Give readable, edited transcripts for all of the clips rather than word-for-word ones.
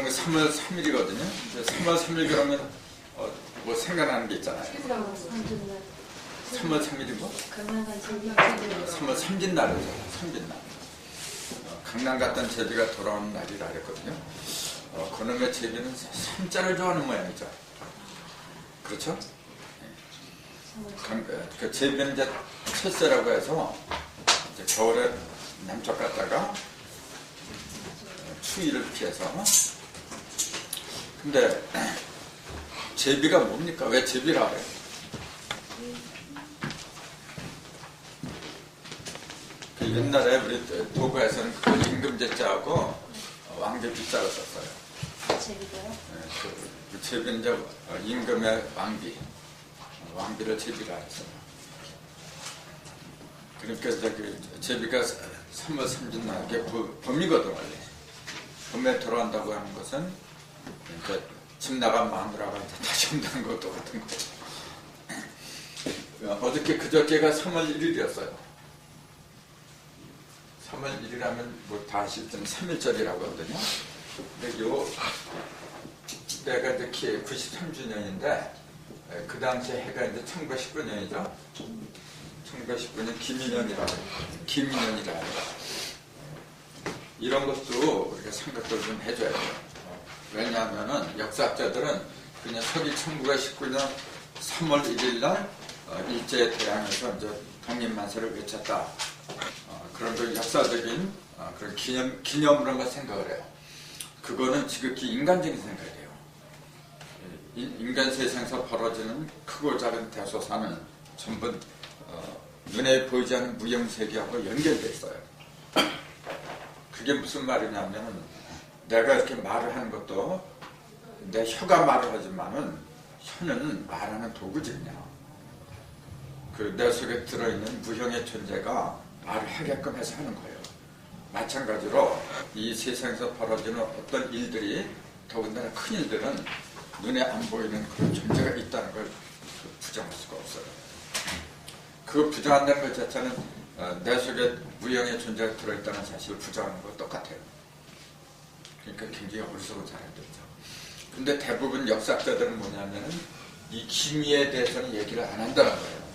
오늘 3월 3일이거든요. 3월 3일 그러면 뭐 생각나는 게 있잖아요. 3월 3일이 뭐? 3월 삼진날이죠. 삼진날. 강남 갔던 제비가 돌아오는 날이라 그랬거든요. 그놈의 제비는 삼자를 좋아하는 모양이죠. 그렇죠? 그 제비는 이제 철새라고 해서 이제 겨울에 남쪽 갔다가 추위를 피해서. 근데 제비가 뭡니까? 왜 제비라 그래요? 그 옛날에 우리 도구에서는 그 임금제자하고 왕비자를 썼어요. 제비가요? 그 제비는 이제 임금의 왕비를 제비라 했어요. 그러니까 이제 그 제비가 3월 삼진날에 봄이거든 원래. 봄에 돌아온다고 하는 것은 그러니까 집 나간 마누라가 이제 다시 온다는 것도 같은 거죠. 어저께 그저께가 3월 1일이었어요. 3월 1일하면 뭐 다 아실 때는 3일절이라고 하거든요. 근데 내가 이제 93주년인데 그 당시에 해가 이제 1919년이죠. 1919년 김인년이라 해요. 이런 것도 우리가 생각을 좀 해줘야 돼요. 왜냐하면은 역사학자들은 그냥 서기 1919년 3월 1일 날 일제대항에서 이제 독립만세를 외쳤다. 그런 그 역사적인 그런 기념으로만 생각을 해요. 그거는 지극히 인간적인 생각이에요. 인간 세상에서 벌어지는 크고 작은 대소사는 전부 눈에 보이지 않는 무형세계하고 연결되어 있어요. 그게 무슨 말이냐면 내가 이렇게 말을 하는 것도 내 혀가 말을 하지만은 혀는 말하는 도구지 그냥. 그 내 속에 들어있는 무형의 존재가 말을 하게끔 해서 하는 거예요. 마찬가지로 이 세상에서 벌어지는 어떤 일들이 더군다나 큰 일들은 눈에 안 보이는 그런 존재가 있다는 걸 부정할 수가 없어요. 그 부정한다는 것 자체는 내 속에 무형의 존재가 들어있다는 사실을 부정하는 거 똑같아요. 그러니까 굉장히 어리석은 사람들이죠. 근데 대부분 역사학자들은 뭐냐면은 이 기미에 대해서는 얘기를 안 한다는 거예요.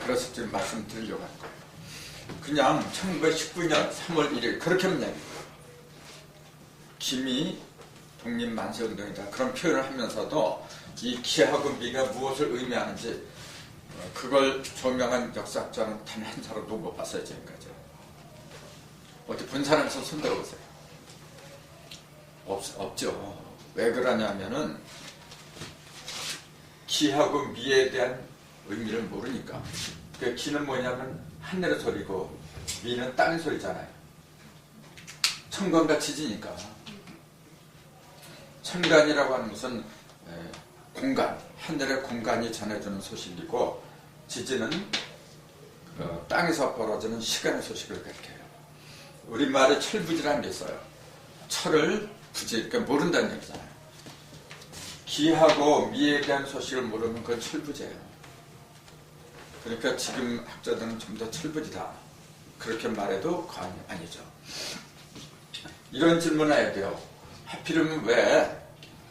그래서 지금 말씀드리려고 하는 거예요. 그냥 1919년 3월 1일 그렇게만 얘기해요. 기미 독립만세운동이다 그런 표현을 하면서도 이 기하고 미가 무엇을 의미하는지 그걸 조명한 역사학자는 단 한 사람도 못 봤어요 지금까지. 어디 본 사람에서 손 들어보세요. 없죠. 왜 그러냐면은 기하고 미에 대한 의미를 모르니까. 그 기는 뭐냐면 하늘의 소리고 미는 땅의 소리잖아요. 천간과 지지니까. 천간이라고 하는 것은 공간, 하늘의 공간이 전해주는 소식이고 지지는 땅에서 벌어지는 시간의 소식을 가리켜요. 우리말에 철부지라는 게 있어요. 철을 부지, 그러니까 모른다는 얘기잖아요. 기하고 미에 대한 소식을 모르면 그건 철부지예요. 그러니까 지금 학자들은 좀 더 철부지다. 그렇게 말해도 과언이 아니죠. 이런 질문을 해야 돼요. 하필이면 왜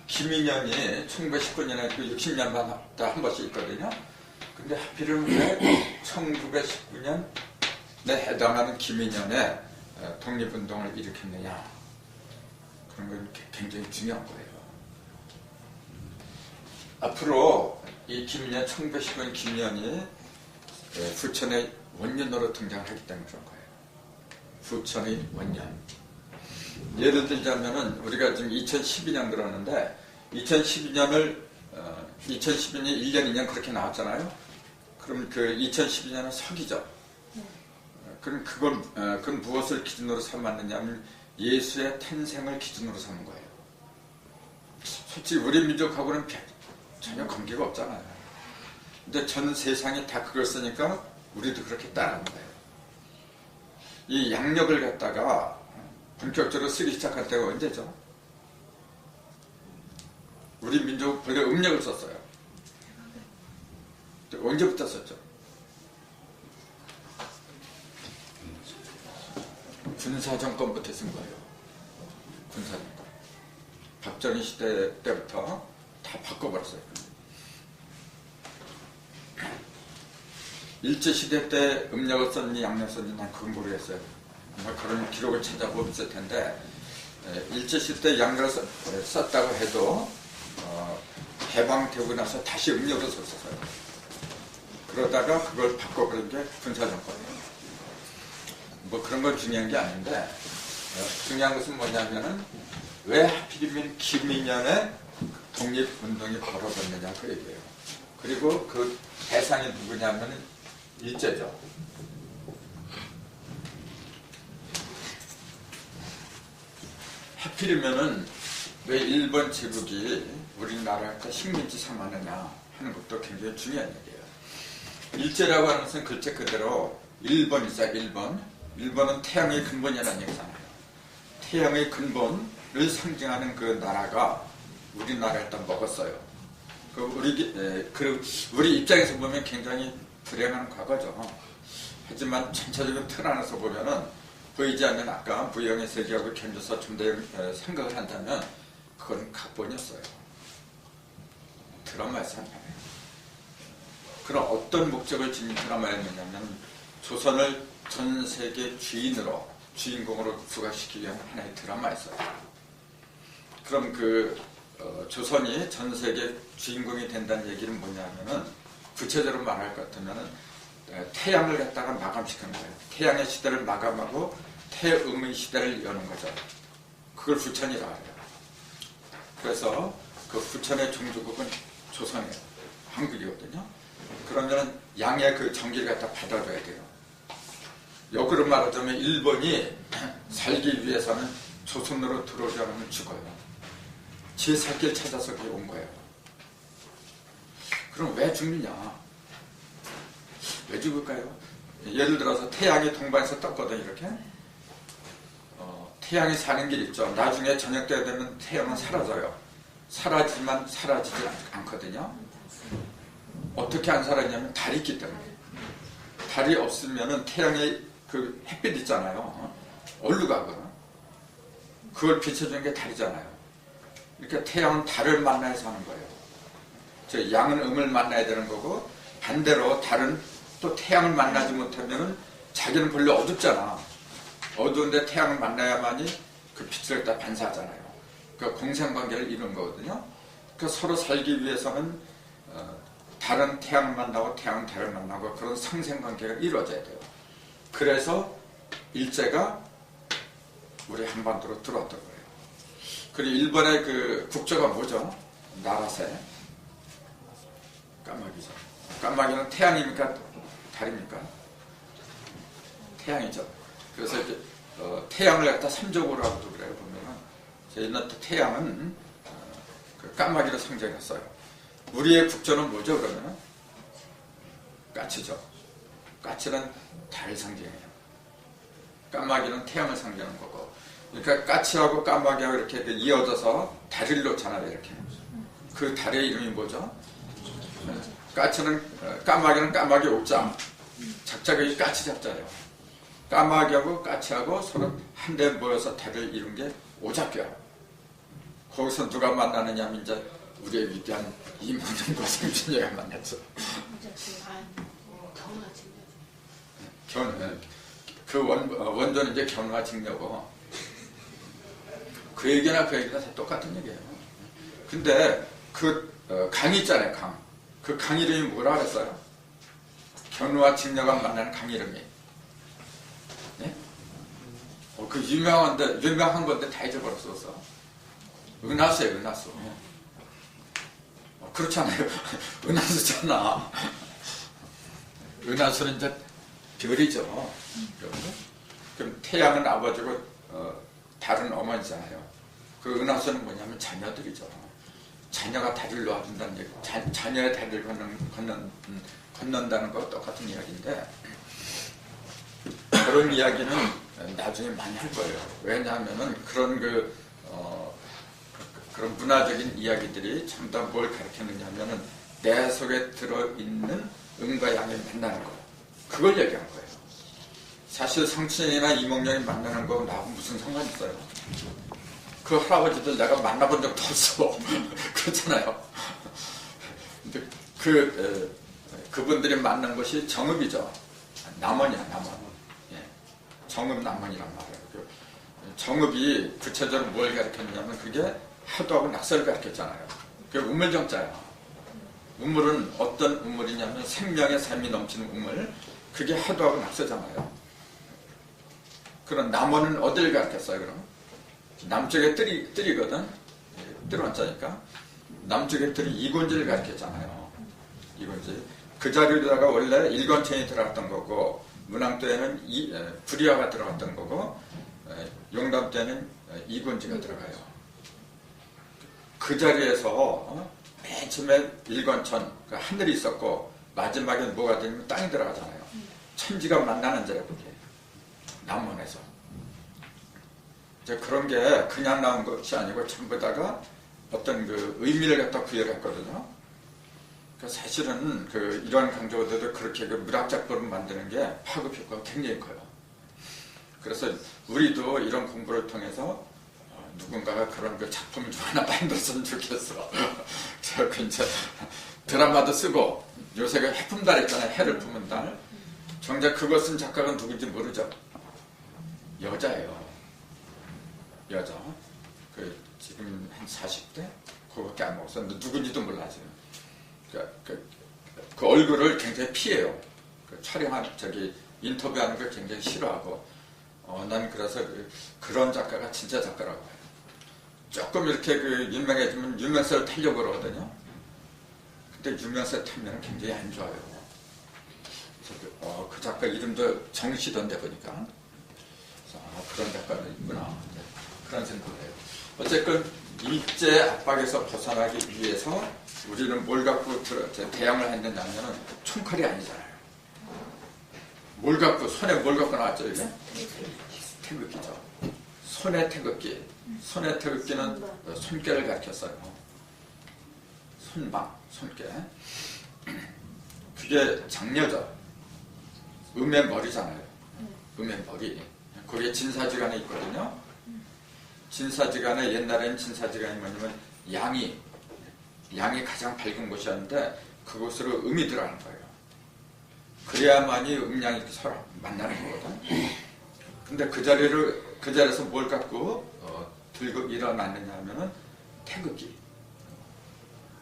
김인년이 1919년에 그 60년마다 한 번씩 있거든요. 근데 하필이면 왜 1919년에 해당하는 김인년에 독립운동을 일으켰느냐. 그런 건 굉장히 중요한 거예요. 앞으로 이 김인년 1919년 김인년이 부천의 원년으로 등장하기 때문에 그런 거예요. 부천의 원년. 예를 들자면은 우리가 지금 2012년 들었는데 2012년 1년, 2년 그렇게 나왔잖아요. 그럼 그 2012년은 석이죠. 그럼 그건 무엇을 기준으로 삼았느냐면 예수의 탄생을 기준으로 삼은 거예요. 솔직히 우리 민족하고는 전혀 관계가 없잖아요. 근데 전 세상이 다 그걸 쓰니까 우리도 그렇게 따르는 거예요. 이 양력을 갖다가 본격적으로 쓰기 시작할 때가 언제죠? 우리 민족 본래 음력을 썼어요. 언제부터 썼죠? 군사정권부터 쓴 거예요. 군사정권. 박정희 시대 때부터 다 바꿔버렸어요. 일제시대 때 음력을 썼니 양력 썼니 난 그건 모르겠어요. 아마 그런 기록을 찾아보면 있을 텐데 일제시대 때 양력을 썼다고 해도 해방되고 나서 다시 음력을 썼어요. 그러다가 그걸 바꿔버린 게 군사정권이에요. 뭐 그런 건 중요한 게 아닌데 중요한 것은 뭐냐면은 왜 하필이면 김인연의 독립운동이 벌어졌느냐 그 얘기예요. 그리고 그 대상이 누구냐면은 일제죠. 하필이면은 왜 일본 제국이 우리나라한테 식민지 삼았느냐 하는 것도 굉장히 중요한 얘기예요. 일제라고 하는 것은 글자 그대로 일본이자 일본. 일본은 태양의 근본이라는 얘기잖아요. 태양의 근본을 상징하는 그 나라가 우리나라에다 먹었어요. 우리 입장에서 보면 굉장히 불행한 과거죠. 하지만 전체적인 틀 안에서 보면은 보이지 않는 아까 부영의 세계하고 견줘서 좀 더 생각을 한다면 그건 각본이었어요. 드라마였잖아요. 그럼 어떤 목적을 지닌 드라마였느냐면 조선을 전 세계 주인공으로 부각시키기 위한 하나의 드라마였어요. 그럼 조선이 전 세계 주인공이 된다는 얘기는 뭐냐면은 구체적으로 말할 것 같으면은 태양을 갖다가 마감시키는 거예요. 태양의 시대를 마감하고 태음의 시대를 여는 거죠. 그걸 부천이라고 해요. 그래서 그 부천의 종주국은 조선이에요. 한국이거든요. 그러면 양의 그 전기를 갖다 받아줘야 돼요. 역으로 말하자면 일본이 살기 위해서는 조선으로 들어오지 않으면 죽어요. 제 살 길 찾아서 거기 온 거예요. 그럼 왜 죽느냐? 왜 죽을까요? 예를 들어서 태양이 동방에서 떴거든 이렇게. 태양이 사는 길 있죠. 나중에 저녁 때 되면 태양은 사라져요. 사라지만 사라지지 않거든요. 어떻게 안 사라지냐면 달이 있기 때문에. 달이 없으면은 태양의 그 햇빛 있잖아요. 얼루 가거든. 그걸 비춰주는 게 달이잖아요. 그러니까 태양은 달을 만나야 사는 거예요. 양은 음을 만나야 되는 거고 반대로 달은 또 태양을 만나지 못하면 자기는 별로 어둡잖아. 어두운데 태양을 만나야만이 그 빛을 다 반사하잖아요. 그러니까 공생관계를 이루는 거거든요. 그러니까 서로 살기 위해서는 달은 태양을 만나고 태양은 달을 만나고 그런 상생관계가 이루어져야 돼요. 그래서 일제가 우리 한반도로 들어왔던 거예요. 그리고 일본의 그 국조가 뭐죠? 나라세. 까마귀죠. 까마귀는 태양입니까? 달입니까? 태양이죠. 그래서 이제 태양을 갖다 삼적으로 하고도 그래요. 보면은 저희는 태양은 그 까마귀로 상징했어요. 우리의 국조는 뭐죠? 그러면은 까치죠. 까치는 달을 상징해요. 까마귀는 태양을 상징하는 거고. 그러니까 까치하고 까마귀하고 이렇게 이어져서 다리를 놓잖아요. 이렇게. 그 달의 이름이 뭐죠? 까마귀는 까마귀 옥자. 작자가 까치 작자예요. 까마귀하고 까치하고 서로 한데 모여서 달을 이룬 게 오작교야. 거기서 누가 만나느냐 하면 이제 우리의 위대한 이문정과 성준이가 만났죠. 원조는 이제 견화 직녀고 그 얘기나 그 얘기가 다 똑같은 얘기예요. 근데 강 있잖아요. 강. 그 강 이름이 뭐라 그랬어요? 견화 직녀가 만나는 강 이름이. 네? 그 유명한 건데 다 잊어버렸어. 은하수예요. 은하수. 그렇잖아요. 은하수잖아. 은하수는 이제 별이죠. 그럼 태양은 아버지고 달은 어머니잖아요. 그 은하수는 뭐냐면 자녀들이죠. 자녀가 다리를 놓아준다는 얘기. 자녀의 다리를 건넌다는 거 똑같은 이야기인데 그런 이야기는 나중에 많이 할 거예요. 왜냐하면은 그런 문화적인 이야기들이 전부 뭘 가르치느냐면은 내 속에 들어있는 음과 양이 만나는 거. 그걸 얘기한 거예요. 사실 성춘이나 이몽룡이 만나는 거 나하고 무슨 상관이 있어요? 그 할아버지들 내가 만나본 적도 없어. 그렇잖아요. 근데 그분들이 만난 것이 정읍이죠. 남원이야, 남원. 예. 정읍 남원이란 말이에요. 정읍이 구체적으로 뭘 가르쳤냐면 그게 하도하고 낙서를 가르쳤잖아요. 그게 우물정자야. 우물은 어떤 우물이냐면 생명의 삶이 넘치는 우물. 그게 하도하고 낙서잖아요. 그럼 남원은 어디를 가르쳤어요, 그럼? 남쪽에 뜰이거든. 뜰원자니까. 남쪽에 뜰이 이군지를 가르쳤잖아요. 이군지. 그 자리에다가 원래 일권천이 들어갔던 거고, 문항도에는 불이화가 들어갔던 거고, 용담 때는 이군지가 들어가요. 그 자리에서 맨 처음에 일권천, 그 하늘이 있었고 마지막엔 뭐가 되냐면 땅이 들어가잖아요. 천지가 만나는 자리야 그게. 남원에서. 이제 그런 게 그냥 나온 것이 아니고 전부 다가 어떤 그 의미를 갖다 부여했거든요. 그러니까 사실은 이런 강조들도 그렇게 문학작품을 만드는 게 파급 효과가 굉장히 커요. 그래서 우리도 이런 공부를 통해서 누군가가 그런 그 작품 좀 하나 만들었으면 좋겠어. 제가 이제 드라마도 쓰고 요새 그 해품달 있잖아요. 해를 품은 달. 정작 그거 쓴 작가가 누군지 모르죠. 여자예요. 여자. 지금 한 40대? 그거밖에 안 먹었어. 누군지도 몰라 지금. 그 얼굴을 굉장히 피해요. 촬영한 인터뷰하는 걸 굉장히 싫어하고. 난 그래서 그런 작가가 진짜 작가라고 해요. 조금 이렇게 유명해지면 유명세를 타려고 그러거든요. 근데 유명세 타면 굉장히 안 좋아요. 그래서 그 작가 이름도 정시던데 보니까. 그래서 그런 작가가 있구나. 그런 생각을 해요. 어쨌든 일제 압박에서 벗어나기 위해서 우리는 뭘 갖고 대항을 했느냐면 총칼이 아니잖아요. 뭘 갖고, 손에 뭘 갖고 나왔죠, 이게? 태극기죠. 손에 태극기. 손에 태극기는 손깨를 가르쳤어요. 손방, 손깨. 그게 장려죠. 음의 머리잖아요. 음의 머리. 거기에 진사지간에 있거든요. 진사지간에, 옛날에는 진사지간이 뭐냐면 양이 가장 밝은 곳이었는데 그곳으로 음이 들어가는 거예요. 그래야만이 음양이 서로 만나는 거거든. 근데 그 자리에서 뭘 갖고 들고 일어났느냐 하면은 태극기.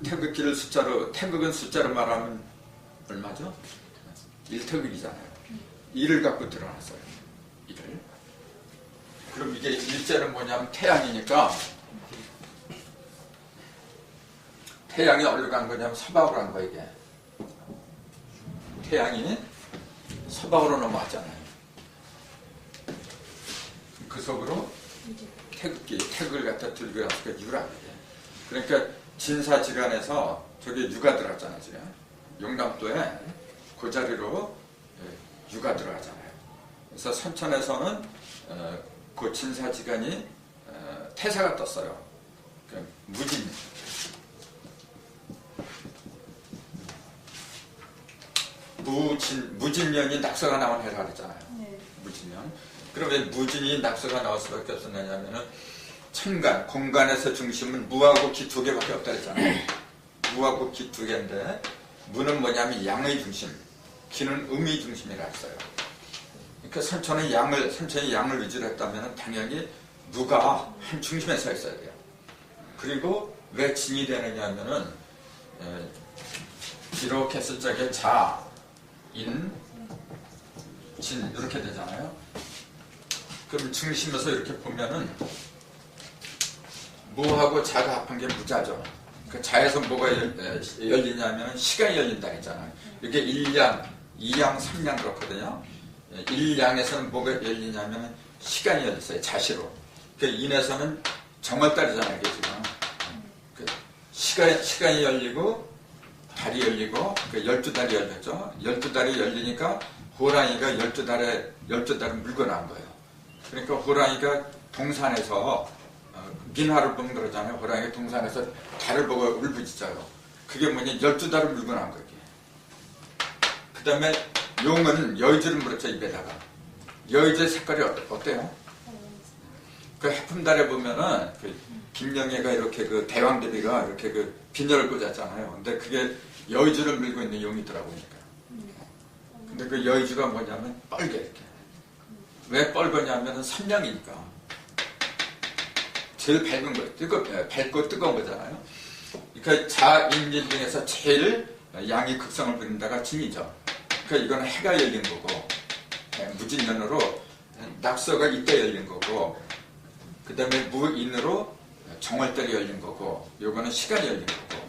태극기를 태극은 숫자로 말하면 얼마죠? 1태극이잖아요. 1을 갖고 드러났어요. 1을. 그럼 이게 일제는 뭐냐면 태양이니까 태양이 어디로 간 거냐면 서방으로 간 거야 이게. 태양이 서방으로 넘어왔잖아요. 그 속으로 태극을 갖다 들고 갔으니까 유락이에요. 그러니까 진사지간에서 저기 유가 들어갔잖아요. 지금 용담도에 그 자리로 유가 들어가잖아요. 그래서 선천에서는 그 진사지간이 태사가 떴어요. 그러니까 무진년이 낙서가 나온 해라 그랬잖아요. 네. 무진년. 그럼 왜 무진이 낙서가 나올 수밖에 없었느냐면은 천간, 공간에서 중심은 무하고 기 두 개밖에 없다 그랬잖아요. 무하고 기 두 개인데 무는 뭐냐면 양의 중심, 기는 음의 중심이라 했어요. 그러니까 선천이 양을 위주로 했다면 당연히 무가 한 중심에 서 있어야 돼요. 그리고 왜 진이 되느냐 하면은 이렇게 했을 적에 자, 인, 진 이렇게 되잖아요. 그럼 중심에서 이렇게 보면은 무하고 자가 합한 게 무자죠. 그 자에서 뭐가 열리냐면 시간이 열린다 했잖아요. 이게 1양, 2양, 3양 그렇거든요. 1양에서는 뭐가 열리냐면 시간이 열렸어요. 자시로. 그 인에서는 정월달이잖아요. 이게 지금. 그 시간이 열리고 달이 열리고 그 12달이 열렸죠. 12달이 열리니까 호랑이가 12달을 물고 나온 거예요. 그러니까 호랑이가 동산에서 민화를 보면 그러잖아요. 호랑이가 동산에서 달을 보고 울부짖어요. 그게 뭐냐 12달을 물고 나온 거예요. 그 다음에 용은 여의주를 물었죠. 입에다가. 여의주의 색깔이 어때요? 그 해품달에 보면은 그 김영애가 이렇게 그 대왕대비가 이렇게 그 비녀를 꽂았잖아요. 근데 그게 여의주를 밀고 있는 용이더라고요. 근데 그 여의주가 뭐냐면 뻘게 이렇게. 왜 뻘거냐면은 선량이니까. 제일 밝은 거예요. 밝고 뜨거운 거잖아요. 그러니까 자인진 중에서 제일 양이 극성을 부린 데가 진이죠. 그러니까 이거는 해가 열린 거고, 무진년으로 낙서가 이때 열린 거고, 그 다음에 무인으로 정월달이 열린 거고, 요거는 시간이 열린 거고.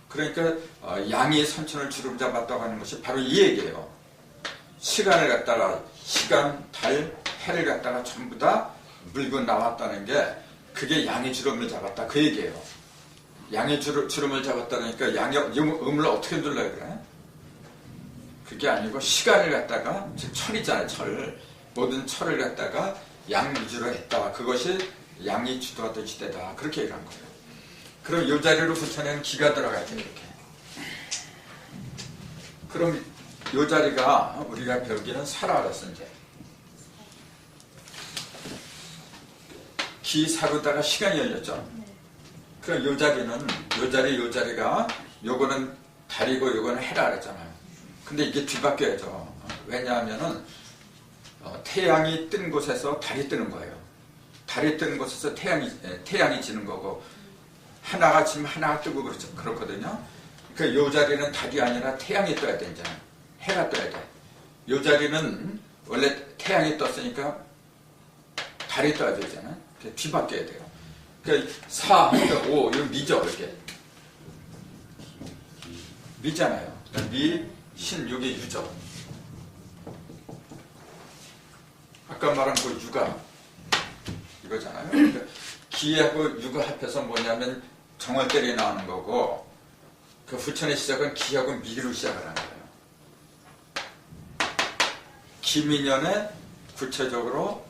그러니까 양이 선천을 주름 잡았다고 하는 것이 바로 이 얘기예요. 시간을 갖다가, 시간, 달, 해를 갖다가 전부 다 물고 나왔다는 게 그게 양의 주름을 잡았다 그 얘기예요. 양의 주름을 잡았다니까 양의 음을 어떻게 눌러야 그래? 그게 아니고 시간을 갖다가 즉 철이잖아요. 철. 모든 철을 갖다가 양 위주로 했다. 그것이 양이 주도하던 시대다. 그렇게 얘기한 거예요. 그럼 이 자리로 붙여낸 기가 들어가죠. 이렇게. 그럼 이 자리가 우리가 배우기는 사라라서 이제 기 사르다가 시간이 열렸죠. 그럼 요 자리가 요거는 달이고 요거는 해라 그랬잖아요. 근데 이게 뒤바뀌어야죠. 왜냐하면은 태양이 뜬 곳에서 달이 뜨는 거예요. 달이 뜨는 곳에서 태양이 지는 거고 하나가 지면 하나가 뜨고 그렇죠. 그렇거든요. 그러니까 요 자리는 달이 아니라 태양이 떠야 돼 이제. 해가 떠야 돼. 요 자리는 원래 태양이 떴으니까 달이 떠야 되잖아요. 뒤바뀌어야 돼요. 그러니까 4, 5, 이거 미죠, 이렇게. 미잖아요. 미, 신, 요게 유죠. 아까 말한 그 유가, 이거잖아요. 그러니까 기하고 유가 합해서 뭐냐면 정월달이 나오는 거고, 그 후천의 시작은 기하고 미로 시작을 하는 거예요. 기민년에 구체적으로,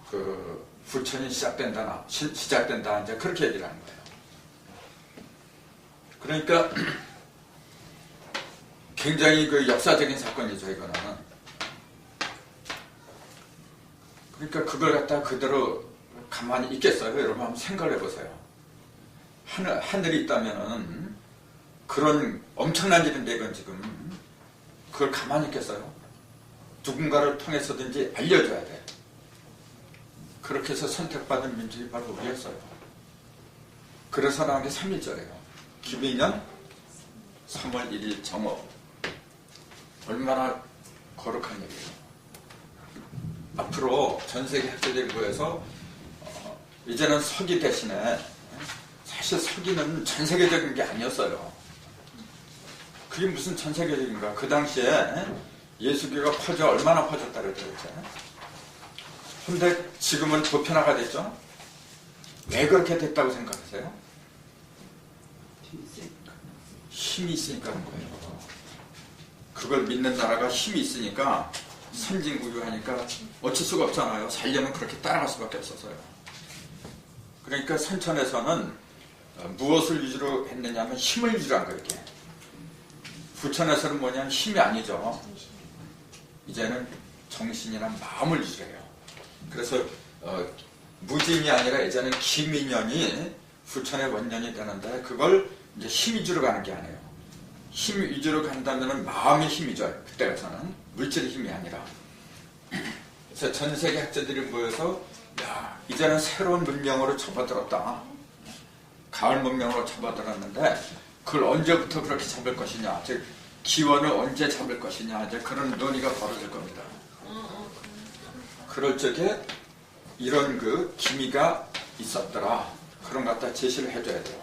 그, 후천이 시작된다, 이제 그렇게 얘기를 하는 거예요. 그러니까 굉장히 그 역사적인 사건이죠, 이거는. 그러니까 그걸 갖다가 그대로 가만히 있겠어요? 여러분 한번 생각을 해보세요. 하늘이 있다면은 그런 엄청난 일인데 이건 지금 그걸 가만히 있겠어요? 누군가를 통해서든지 알려줘야 돼. 그렇게 해서 선택받은 민족이 바로 우리였어요. 그래서 나온 게 3.1절이에요. 기민년 3월 1일 정오. 얼마나 거룩한 얘기예요. 앞으로 전세계 학자들부에서 이제는 서기 대신에 사실 서기는 전세계적인 게 아니었어요. 그게 무슨 전세계적인가. 그 당시에 예수교가 얼마나 퍼졌다 그랬죠. 근데 지금은 보편화가 됐죠? 왜 그렇게 됐다고 생각하세요? 힘이 있으니까 그런 거예요. 그걸 믿는 나라가 힘이 있으니까 선진국유하니까 어쩔 수가 없잖아요. 살려면 그렇게 따라갈 수밖에 없어서요. 그러니까 선천에서는 무엇을 위주로 했느냐면 힘을 위주로 한 거예요. 이렇게. 부천에서는 뭐냐면 힘이 아니죠. 이제는 정신이나 마음을 위주로 해요. 그래서 무진이 아니라 예전에 기민년이 부천의 원년이 되는데 그걸 이제 힘 위주로 가는 게 아니에요. 힘 위주로 간다면 마음의 힘이죠. 그때 가서는 물질의 힘이 아니라. 그래서 전 세계 학자들이 모여서 야 이제는 새로운 문명으로 접어들었다. 가을 문명으로 접어들었는데 그걸 언제부터 그렇게 잡을 것이냐, 즉 기원을 언제 잡을 것이냐, 이제 그런 논의가 벌어질 겁니다. 그럴 적에 이런 그 기미가 있었더라. 그런 것 갖다 제시를 해줘야 돼요.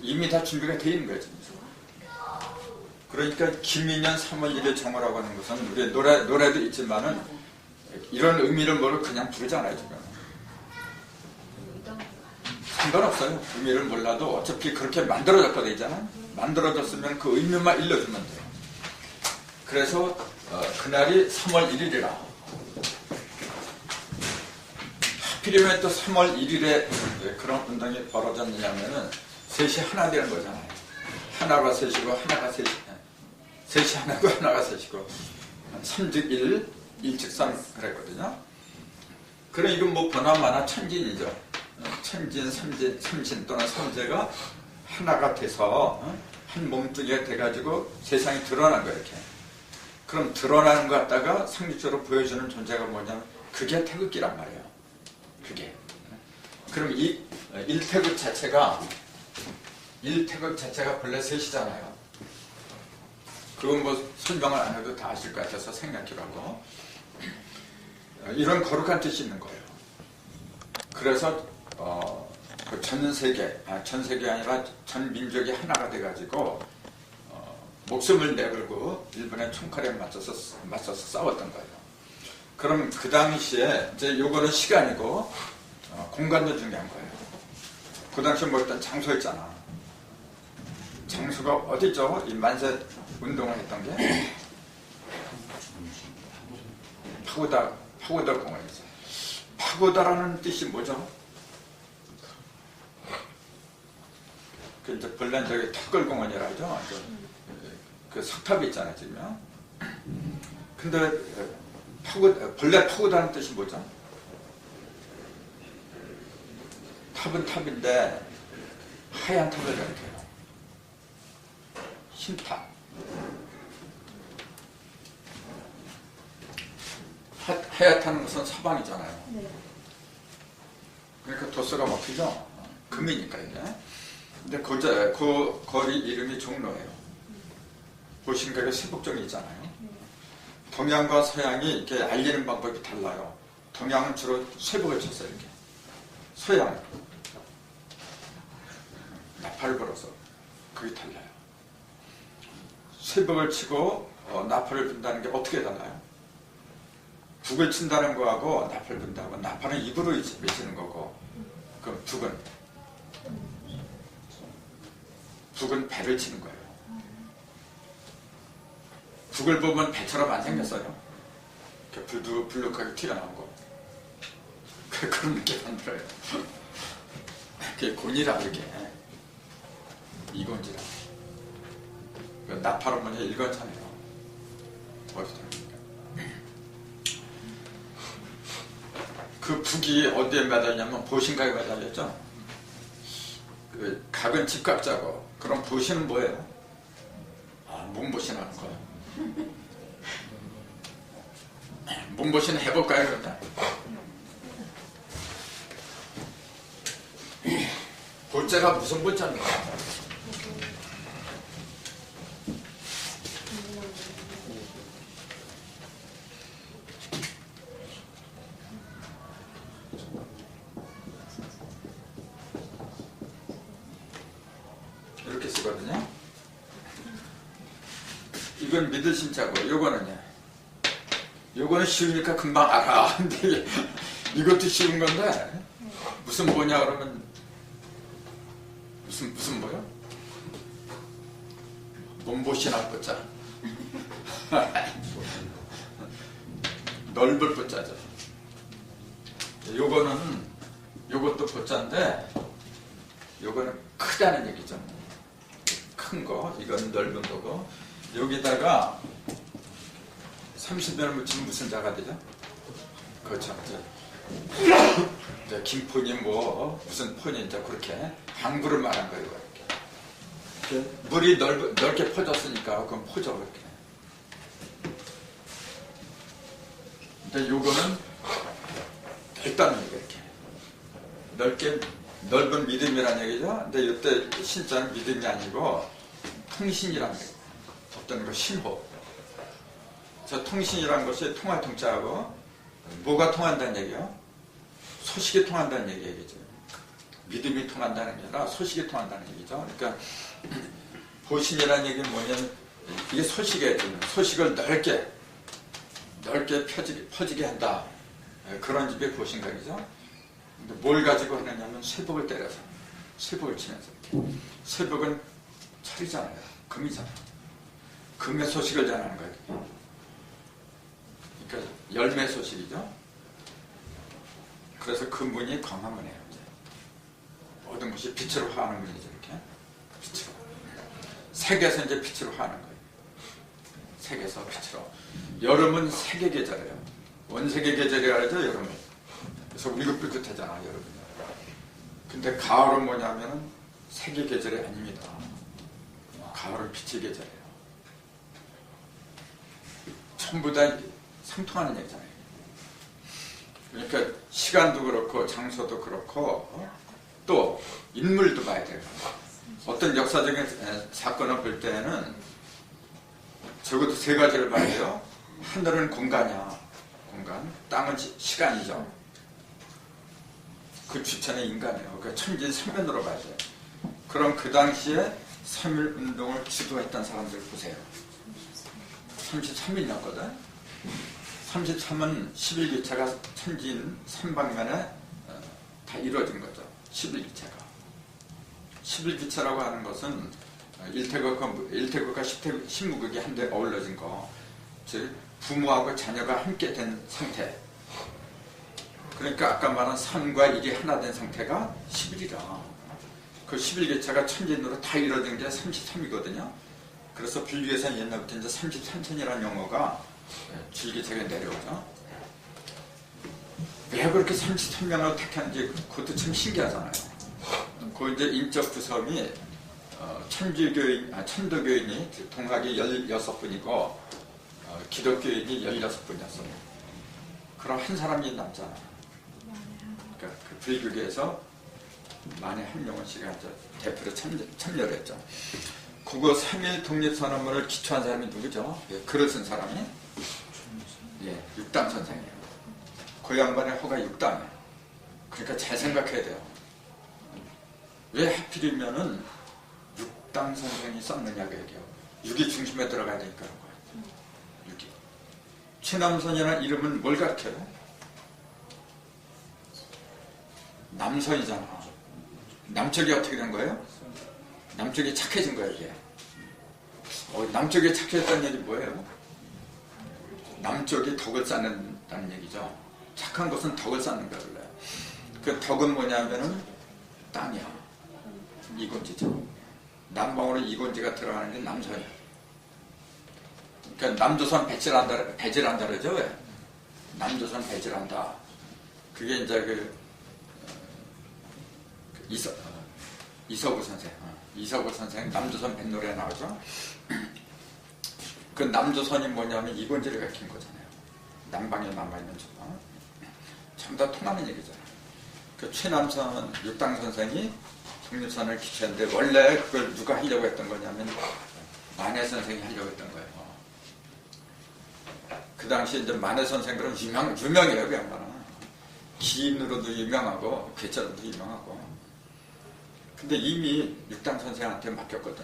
이미 다 준비가 돼 있는 거죠. 그러니까 기민년 3월 1일 정오라고 하는 것은 우리 노래도 있지만은 이런 의미를 모르고 그냥 부르잖아요. 지금. 상관없어요. 의미를 몰라도 어차피 그렇게 만들어졌거든요. 만들어졌으면 그 의미만 일러주면 돼요. 그래서 그날이 3월 1일이라. 하필이면 또 3월 1일에 그런 운동이 벌어졌느냐면은 셋이 하나 되는 거잖아요. 하나가 셋이고 하나가 셋이, 셋이 하나고 하나가 셋이고 3즉 1, 1즉 3 그랬거든요. 그럼 이건 뭐 보나마나 천진이죠. 천진, 삼신 또는 삼재가 하나가 돼서 한 몸뚱이가 돼가지고 세상에 드러난 거예요. 이렇게. 그럼 드러나는 것 갖다가 상식적으로 보여주는 존재가 뭐냐면 그게 태극기란 말이에요. 그게. 그럼 이 일태극 자체가 본래 셋이잖아요. 그건 뭐 설명을 안 해도 다 아실 것 같아서 생략기라고. 이런 거룩한 뜻이 있는 거예요. 그래서 그 전 세계 아니라 전 민족이 하나가 돼가지고 목숨을 내걸고 일본의 총칼에 맞서서 싸웠던 거예요. 그럼 그 당시에 이제 요거는 시간이고 공간도 중요한 거예요. 그 당시에 뭐 일단 장소였잖아. 장소가 어디죠? 이 만세 운동을 했던 게 파고다 공원이죠. 파고다라는 뜻이 뭐죠? 그 이제 본래 저기 턱걸공원이라 하죠. 그 석탑이 있잖아요, 지금. 근데 본래 파고다는 뜻이 뭐죠? 탑은 탑인데 하얀 탑을 가리켜요. 흰탑. 하얗다는 것은 사방이잖아요. 네. 그러니까 도수가 먹히죠. 금이니까 이게. 근데 그 거리 이름이 종로예요. 보시니까 이게 세복종이 있잖아요. 동양과 서양이 이렇게 알리는 방법이 달라요. 동양은 주로 쇠복을 쳤어요. 이렇게. 서양 나팔을 불어서 그게 달라요. 쇠복을 치고 나팔을 분다는 게 어떻게 달라요? 북을 친다는 거하고 나팔을 분다고, 나팔은 입으로 외치는 거고, 그럼 북은 배를 치는 거예요. 북을 보면 배처럼 안 생겼어요. 이렇게 불룩하게 튀어나오고 그런 느낌 만들어요. 그게 곤이라 그게 이곤지라. 나팔은 뭐냐 일건잖아요. 그 북이 어디에 매달렸냐면 보신각에 매달렸죠. 그 각은 직각자고, 그럼 보신은 뭐예요? 문보신하는 거예요. 문보신 해볼까요, 그러면? 볼자가 무슨 볼자입니까? 이렇게 쓰거든요. 이건 믿을 신자고, 요거는 쉬우니까 금방 알아. 근데 이것도 쉬운 건데 무슨 뭐냐 그러면 무슨 뭐요? 몸보신할 보자. 넓을 보자죠. 요것도 보자인데 요거는 크다는 얘기죠. 큰 거, 이건 넓은 거고, 여기다가 30년을 묻히면 무슨 자가 되죠? 그렇죠. 이제 김포니 뭐 무슨 포니 이제 그렇게 항구를 말한 거예요. 이렇게. 물이 넓게 퍼졌으니까 그건 포죠. 이렇게. 근데 요거는 넓다는 얘기예요. 이렇게. 넓은 믿음이라는 얘기죠. 근데 이때 신자는 믿음이 아니고 통신이라는 얘기예요. 어떤 거 신호. 저 통신이라는 것이 통할 통자하고 뭐가 통한다는 얘기예요? 소식이 통한다는 얘기죠. 믿음이 통한다는 게 아니라 소식이 통한다는 얘기죠. 그러니까 보신이라는 얘기는 뭐냐면 이게 소식이에요. 소식을 넓게 퍼지게 한다. 그런 집의 보신각이죠. 근데 뭘 가지고 하느냐면 쇠복을 때려서, 쇠복을 치면서 이렇게. 쇠복은 철이잖아요. 금이잖아요. 금의 소식을 전하는 거예요. 그러니까 열매 소식이죠. 그래서 그 문이 광화문이에요. 이제. 모든 것이 빛으로 화하는 문이죠. 이렇게. 빛으로. 색에서 이제 빛으로 화하는 거예요. 색에서 빛으로. 여름은 색의 계절이에요. 원색의 계절이라 하죠. 여름은. 그래서 울긋불긋하잖아, 여러분. 근데 가을은 뭐냐면 세계 계절이 아닙니다. 가을은 빛의 계절이에요. 전부 다 상통하는 얘기잖아요. 그러니까 시간도 그렇고 장소도 그렇고 또 인물도 봐야 돼요. 어떤 역사적인 사건을 볼 때는 적어도 세 가지를 봐야 돼요. 하늘은 공간이야. 공간. 땅은 시간이죠. 그 주체는 인간이에요. 그러니까 천진선면으로 봐야 돼요. 그럼 그 당시에 3.1 운동을 주도했던 사람들 보세요. 33일이었거든. 33은 11기차가 천진 3방면에 다 이루어진 거죠. 11기차가. 11기차라고 하는 것은 1태극과 10무극이 한데 어우러진 거. 즉 부모하고 자녀가 함께 된 상태. 그러니까 아까 말한 3과 1이 하나 된 상태가 11이라. 그 11기차가 천진으로 다 이루어진 게 33이거든요. 그래서 분류에서는 옛날부터 이제 33천이라는 용어가 줄기차게 내려오죠. 왜 그렇게 33명을 택했는지 그것도 참 신기하잖아요. 그 이제 인적 구성이 천도교인이 동학이 16분이고 기독교인이 16분이었어요. 그럼 한 사람이 남잖아. 그러니까 그 불교계에서 만에 한 명씩가 대표로 참여를 했죠. 그거 3.1 독립선언문을 기초한 사람이 누구죠? 예, 글을 쓴 사람이? 예, 육당 선생이에요. 그 양반의 허가 육당이에요. 그러니까 잘 생각해야 돼요. 왜 하필이면은 육당 선생이 썼느냐고 얘기해요. 육이 중심에 들어가야 되니까 그런 거예요. 육이. 최남선이라는 이름은 뭘 가르쳐요? 남선이잖아. 남쪽이 어떻게 된 거예요? 남쪽이 착해진 거예요, 이게. 남쪽이 착해졌다는 얘기 뭐예요? 남쪽이 덕을 쌓는다는 얘기죠. 착한 것은 덕을 쌓는 거예요. 그 덕은 뭐냐면은 땅이야. 이곤지죠. 남방으로 이곤지가 들어가는 게 남선이야. 그러니까 남조선 배질한다 그러죠, 왜? 남조선 배질한다. 그게 이제 이서구 선생. 이서구 선생 남조선 뱃노래에 나오죠. 그 남조선이 뭐냐면 이곤지를 가리킨 거잖아요. 남방에 남아있는 조선. 전부 다 통하는 얘기잖아요. 그 최남선 육당 선생이 독립선을 기초했는데 원래 그걸 누가 하려고 했던 거냐면 만해 선생이 하려고 했던 거예요. 그 당시 이제 만해 선생 그럼 유명해요, 그 양반은. 기인으로도 유명하고 괴짜로도 유명하고. 근데 이미 육당 선생한테 맡겼거든.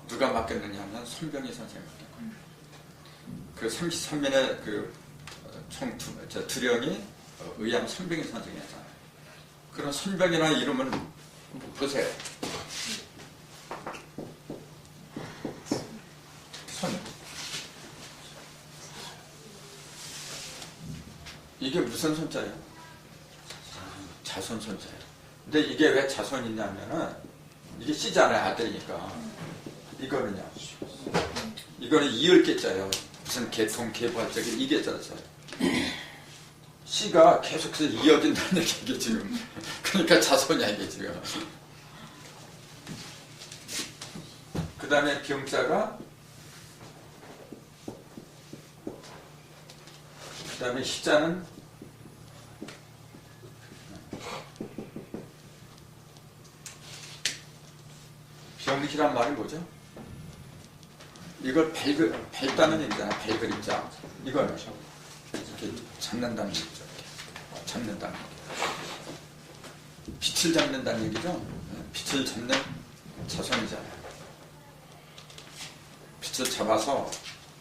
누가 맡겼느냐 하면 손병희 선생이 맡겼거든. 그 33년에 그 두령이 의암 손병희 선생이었잖아요. 그런 손병이라는 이름은 보세요. 손. 이게 무슨 손자예요? 자손 손자예요. 근데 이게 왜 자손이냐면은 이게 씨잖아요, 아들이니까. 이거는요. 이거는 이을계자예요. 무슨 개통, 개부할적이 이계자였어요. 씨가 계속해서 이어진다는 얘기게 지금. 그러니까 자손이야 이게 지금. 그 다음에 병자가 그 다음에 시자는 병기란 말이 뭐죠? 이걸 벨다는 얘기잖아. 벨그림자. 이걸 이렇게 잡는다는 얘기죠. 이렇게. 잡는다는 얘기. 빛을 잡는다는 얘기죠. 빛을 잡는 자손이잖아요. 빛을 잡아서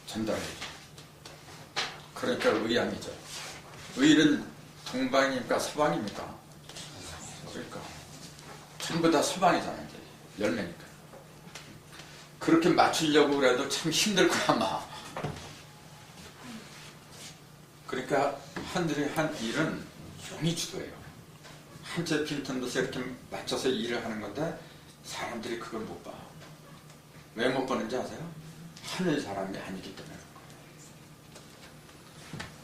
전달해요. 그러니까 의암이죠. 의는 동방입니까? 서방입니까? 그러니까 전부 다 서방이잖아요. 이제 열매니까. 그렇게 맞추려고 그래도 참 힘들 거야 아마. 그러니까 하늘이 한 일은 용이 주도해요. 한채 빈틈 둬서 이렇게 맞춰서 일을 하는 건데 사람들이 그걸 못 봐. 왜 못 보는지 아세요? 하늘 사람이 아니기 때문에.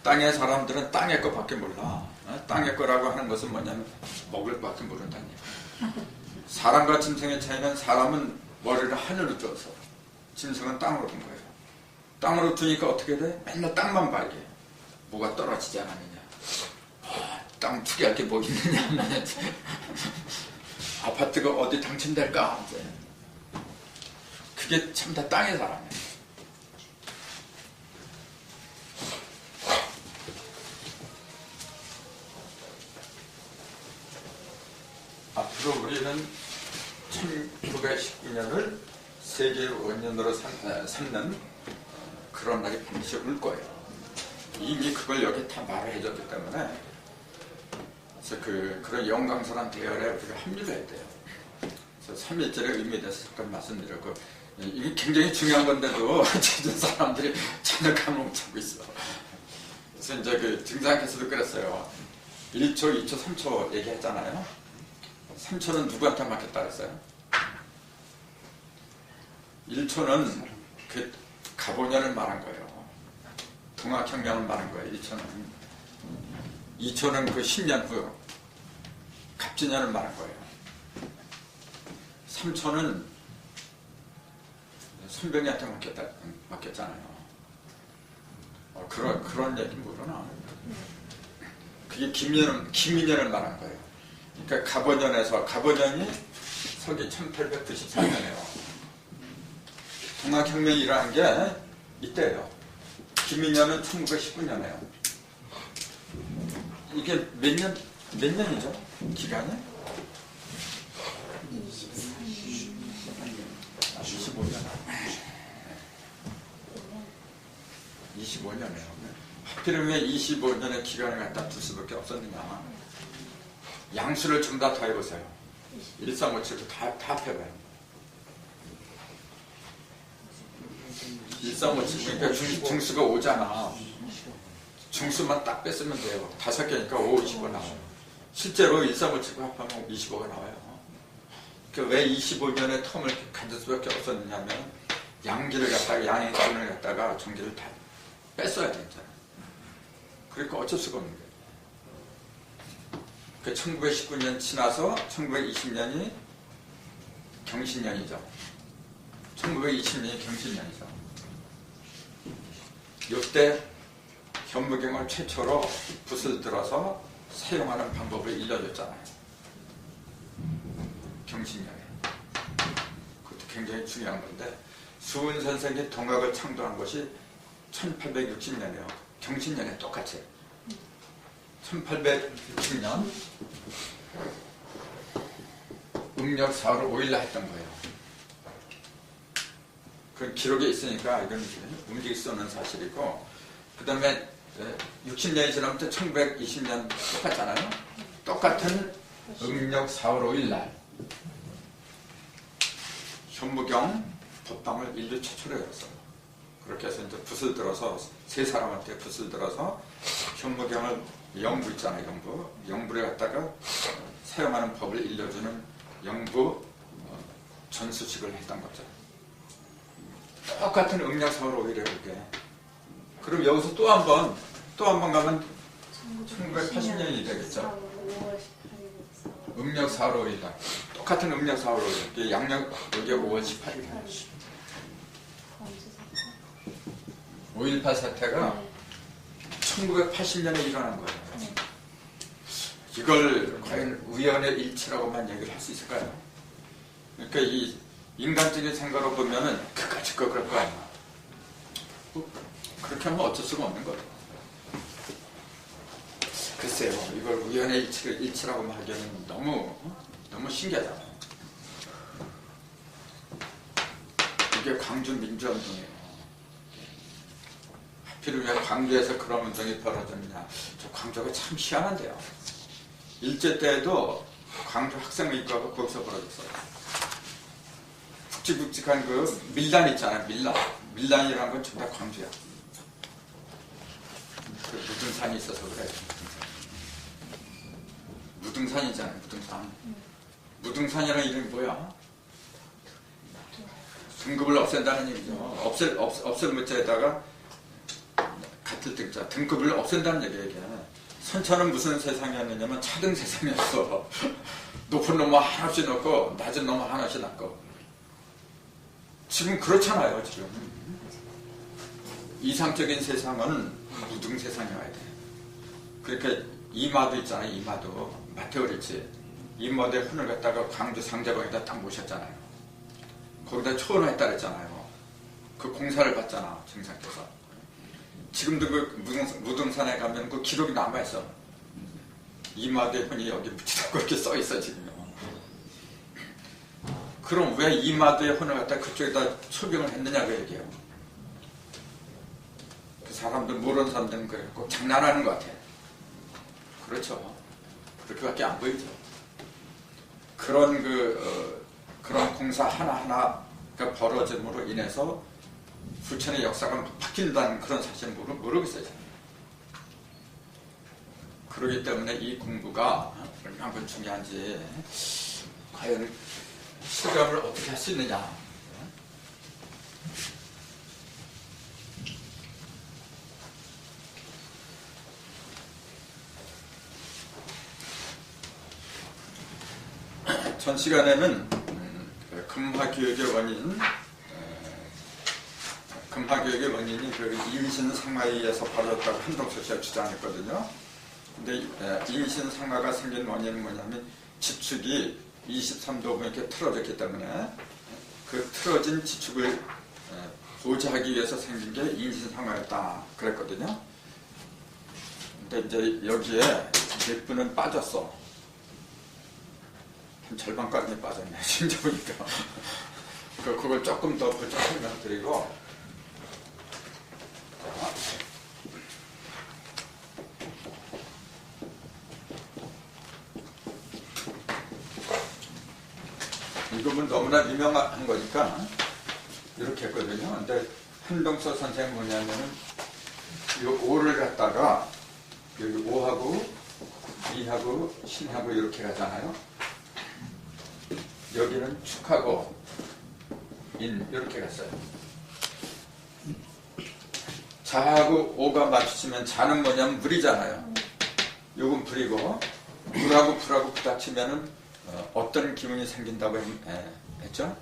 땅의 사람들은 땅의 것밖에 몰라. 땅의 거라고 하는 것은 뭐냐면 먹을 것밖에 모른다니. 사람과 짐승의 차이는 사람은 머리를 하늘로 쪄서 짐승은 땅으로 둔 거예요. 땅으로 두니까 어떻게 돼? 맨날 땅만 봐야 돼. 뭐가 떨어지지 않았느냐. 땅 투기할 게 뭐 있느냐. 아파트가 어디 당첨될까? 이제. 그게 참 다 땅의 사람이에요. 앞으로 우리는 1919년을 세계 원년으로 삼는 그런 날이 반드시 올 거예요. 이미 그걸 여기 다 말을 해줬기 때문에 그래서 그런 영광스러운 대열에 우리가 합류해야 돼요. 그래서 3.1절의 의미에 대해서 잠깐 말씀드렸고, 이게 굉장히 중요한 건데도 제주 사람들이 전혀 감을 못 잡고 있어. 그래서 이제 그 등산께서도 그랬어요. 1초, 2초, 3초 얘기했잖아요. 3초는 누구한테 맡겼다 그랬어요? 1초는 그 가보년을 말한 거예요. 동학혁명을 말한 거예요. 1초는. 2초는 그 10년 후 갑진년을 말한 거예요. 3초는 선병이한테 맡겼잖아요. 그런 얘기 모르나? 그게 김민년을 말한 거예요. 그러니까 가보년이 서기 1894년이에요. 동학혁명이 일어난 게 이때예요. 김민년은 1919년이에요. 이게 몇 년이죠? 기간이? 25년이에요. 하필이면 25년의 기간을 갖다 둘 수밖에 없었느냐. 양수를 좀 다 더해보세요. 1357도 다 합해봐요. 1357, 그러니까 중수가 5잖아. 중수만 딱 뺐으면 돼요. 5개니까 5, 25 나와요. 실제로 1357과 합하면 25가 나와요. 그러니까 왜 25년의 텀을 가질 수밖에 없었느냐면 양기를 갖다가 양의 기운을 갖다가 전기를 다 뺐어야 되잖아요. 그러니까 어쩔 수가 없는 거예요. 그 1919년 지나서 1920년이 경신년이죠. 1920년이 경신년이죠. 이때 현무경을 최초로 붓을 들어서 사용하는 방법을 일러줬잖아요. 경신년에. 그것도 굉장히 중요한 건데, 수은 선생이 동학을 창조한 것이 1860년이에요. 경신년에 똑같이. 1860년 음력 4월 5일날 했던 거예요. 그 기록에 있으니까 이건 움직일 수 없는 사실이고, 그 다음에 60년이 지나면 1920년 똑같잖아요. 똑같은 음력 4월 5일날 현무경 법당을 인류 최초로 열었어요. 그렇게 해서 이제 붓을 들어서 세 사람한테 붓을 들어서 현무경을 영부 있잖아요. 영부를 갖다가 사용하는 법을 일러주는 영부 전수식을 했던 거죠. 똑같은 음력 4월 5일에 그게. 그럼 여기서 또 한 번 가면 1980년이 되겠죠. 음력 4월 5일날 똑같은 음력 4월 5일 양력 여기가 5월 18일이에요. 5.18 사태가 1980년에 일어난 거예요. 이걸 과연 우연의 일치라고만 얘기를 할 수 있을까요? 그러니까 이 인간적인 생각으로 보면은 그까짓 거 그럴 거 아니야. 그렇게 하면 어쩔 수가 없는 거예요. 글쎄요, 이걸 우연의 일치라고만 하기에는 너무 신기하잖아요. 이게 광주 민주운동이에요. 하필 왜 광주에서 그런 운동이 벌어졌느냐. 저 광주가 참 희한한데요. 일제 때에도 광주 학생회의과가 거기서 벌어졌어요. 굵직굵직한 그 밀란 있잖아요. 밀란이라는 건 전부 다 광주야. 그 무등산이 있어서 그래. 무등산이잖아요. 무등산이라는 이름이 뭐야? 등급을 없앤다는 얘기죠. 없앨 문자에다가 같을 등자 등급을 없앤다는 얘기예요. 이게. 선천은 무슨 세상이었느냐면 차등 세상이었어. 높은 놈은 하나씩 넣고 낮은 놈은 하나씩 넣고. 지금 그렇잖아요. 지금 이상적인 세상은 무등 세상이어야 돼. 그러니까 이마도 있잖아요. 이마도 마태오 그랬지. 이마도의 혼을 갖다가 광주 상자방에다 딱 모셨잖아요. 거기다 초원했다 그랬잖아요. 그 공사를 받잖아. 정상께서. 지금도 그 무등산에 가면 그 기록이 남아있어. 이마도의 혼이 여기 묻히다고 이렇게 써있어 지금. 그럼 왜 이마도의 혼을 갖다 그쪽에다 초빙을 했느냐 그 얘기예요. 그 사람들 모르는 사람들은 그래 꼭 장난하는 것 같아. 그렇죠. 그렇게밖에 안 보이죠. 그런 그런 공사 하나하나가 벌어짐으로 인해서 부천의 역사가 바뀐다는 그런 사실을 모르고 있어요. 그렇기 때문에 이 공부가 얼마나 중요한지 과연 실감을 어떻게 할 수 있느냐. 전 시간에는 금화교육의 원인, 금화교육의 원인이 그 인신상마에서 벌어졌다고 한동석 씨가 주장했거든요. 근데 인신상마가 생긴 원인은 뭐냐면 지축이 23도 이렇게 틀어졌기 때문에 그 틀어진 지축을 보좌하기 위해서 생긴 게 인신상마였다 그랬거든요. 근데 이제 여기에 몇 분은 빠졌어. 한 절반까지 빠졌네. 진짜 보니까. 그걸 조금 더 설명드리고. 이거는 너무나 유명한 거니까 이렇게 했거든요. 근데 한동서 선생은 뭐냐면은 이 5를 갖다가 여기 5하고 2하고 신하고 이렇게 가잖아요. 여기는 축하고 인 이렇게 갔어요. 자하고 오가 마주치면 자는 뭐냐면 물이잖아요. 요건 불이고 물하고 불하고 부닥치면은 어떤 기운이 생긴다고 했죠?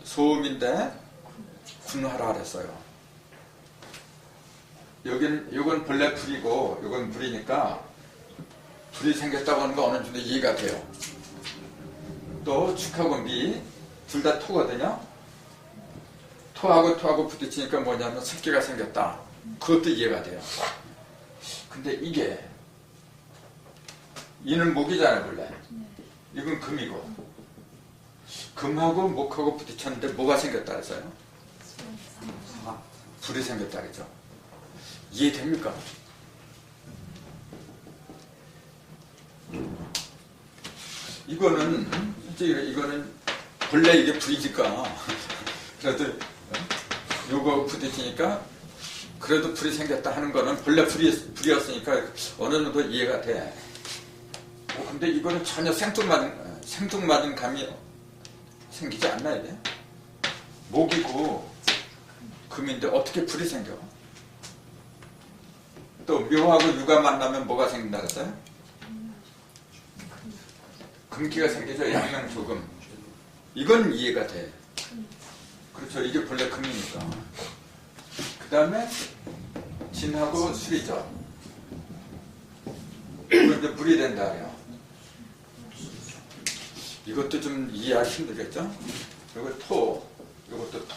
소음인데 군화라 그랬어요. 요건 본래 불이고 요건 물이니까 불이 생겼다고 하는 거 어느 정도 이해가 돼요. 또 축하고 미 둘 다 토거든요. 토하고 부딪히니까 뭐냐면 습기가 생겼다. 그것도 이해가 돼요. 근데 이게 이는 목이잖아요 원래. 이건 금이고 금하고 목하고 부딪혔는데 뭐가 생겼다 그랬어요? 불이 생겼다 그랬죠. 이해됩니까? 이거는 본래 이게 불이니까 그래도 요거 부딪히니까 그래도 불이 생겼다 하는 거는 본래 불이었으니까 어느 정도 이해가 돼. 근데 이거는 전혀 생뚱맞은 감이 생기지 않나 이게? 목이고 금인데 어떻게 불이 생겨? 또 묘하고 유가 만나면 뭐가 생긴다 그랬어요? 금기가 생기죠. 양명조금. 이건 이해가 돼. 그렇죠. 이게 본래 금이니까. 그 다음에 진하고 술이죠. 그런데 물이 된다 그래요. 이것도 좀 이해하기 힘들겠죠? 그리고 이것도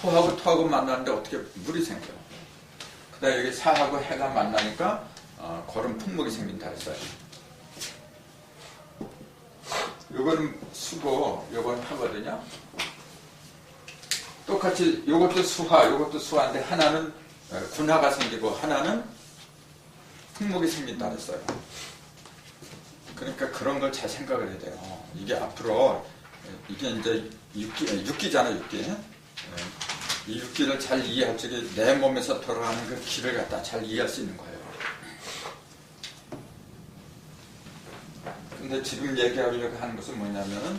토하고 만나는데 어떻게 물이 생겨? 그 다음에 여기 사하고 해가 만나니까 거름 풍목이 생긴다 했어요. 요거는 수고, 요건 하거든요. 똑같이 요것도 수화인데 하나는 군화가 생기고 하나는 풍목이 생긴다 했어요. 그러니까 그런 걸 잘 생각을 해야 돼요. 이게 앞으로 이게 이제 육기잖아요, 육기. 이 육기를 잘 이해할 적에 내 몸에서 돌아가는 그 길을 갖다 잘 이해할 수 있는 거예요. 근데 지금 얘기하려고 하는 것은 뭐냐면은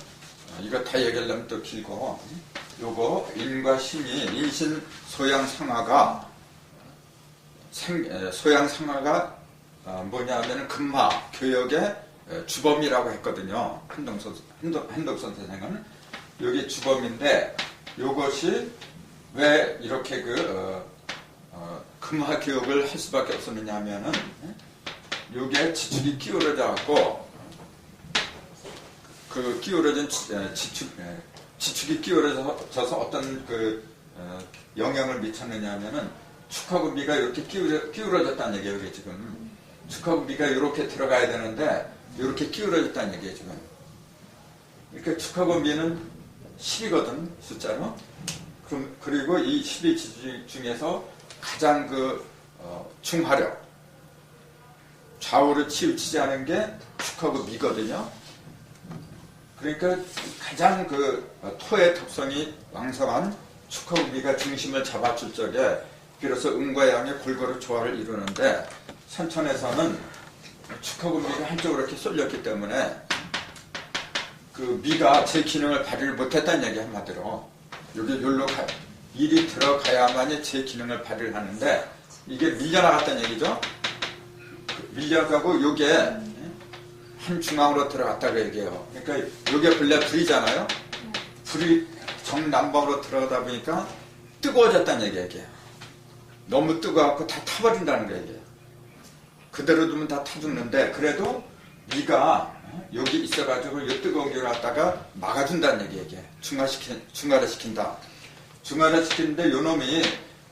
이거 다 얘기하려면 또 길고 요거 인과 심이 인신 소양 상하가 소양 상하가 뭐냐면은 금화 교역의 주범이라고 했거든요. 한덕선 선생은 여기 주범인데 요것이 왜 이렇게 금화 교역을 할 수밖에 없었느냐 하면은 요게 지축이 기울어져 갖고 그 기울어진 지축이 기울어져서 어떤 영향을 미쳤느냐 하면은 축하고 미가 이렇게 기울어졌다는 얘기예요. 이게 지금 축하고 미가 이렇게 들어가야 되는데 이렇게 기울어졌다는 얘기예요. 지금. 그러니까 축하고 미는 10이거든 숫자로. 그리고 이 12 지축 중에서 가장 중화력 좌우로 치우치지 않은 게 축하고 미거든요. 그러니까 가장 토의 특성이 왕성한 축하고 미가 중심을 잡아줄 적에 비로소 음과 양의 골고루 조화를 이루는데 선천에서는 축하고 미가 한쪽으로 이렇게 쏠렸기 때문에 그 미가 제 기능을 발휘를 못했다는 얘기 한마디로 여기 여기로 일이 들어가야만이 제 기능을 발휘를 하는데 이게 밀려나갔다는 얘기죠. 밀려가고 요게 한 중앙으로 들어갔다고 얘기해요. 그러니까 요게 본래 불이잖아요. 불이 정남방으로 들어가다 보니까 뜨거워졌다는 얘기예요. 너무 뜨거워갖고 다 타버린다는 거예요. 그대로 두면 다 타 죽는데 그래도 미가 여기 있어가지고 이 뜨거운 게 갖다가 막아준다는 얘기예요. 중화를 시킨다. 중화를 시키는데 요 놈이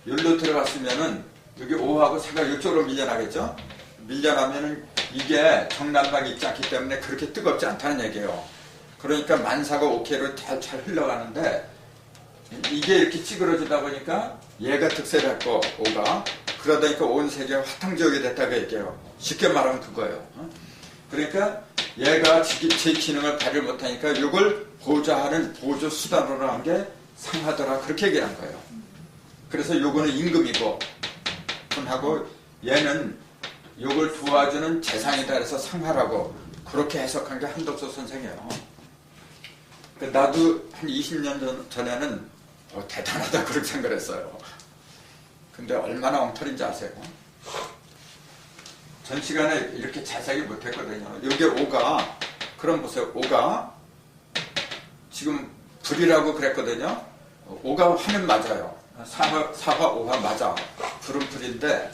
여기로 들어갔으면은 여기 5하고 4가 이쪽으로 밀려나겠죠? 밀려나면은 이게 정남방이 있지 않기 때문에 그렇게 뜨겁지 않다는 얘기예요. 그러니까 만사가 오케이로 잘 흘러가는데 이게 이렇게 찌그러지다 보니까 얘가 득세를 했고 5가 그러다 보니까 온 세계가 화탕지옥이 됐다고 얘기해요. 쉽게 말하면 그거예요. 그러니까 얘가 제 기능을 발휘 못하니까 이걸 보좌하는 보조 수단으로 한 게 상하더라 그렇게 얘기한 거예요. 그래서 요거는 임금이고 하고 얘는 요걸 도와주는 재상이다 그래서 상하라고 그렇게 해석한 게 한덕수 선생이에요. 나도 한 20년 전에는 대단하다 그렇게 생각을 했어요. 근데 얼마나 엉터리인지 아세요? 전 시간에 이렇게 자세하게 못했거든요. 요게 5가 그럼 보세요. 5가 지금 불이라고 그랬거든요. 5가 화는 맞아요. 4화 5화 맞아. 불은 불인데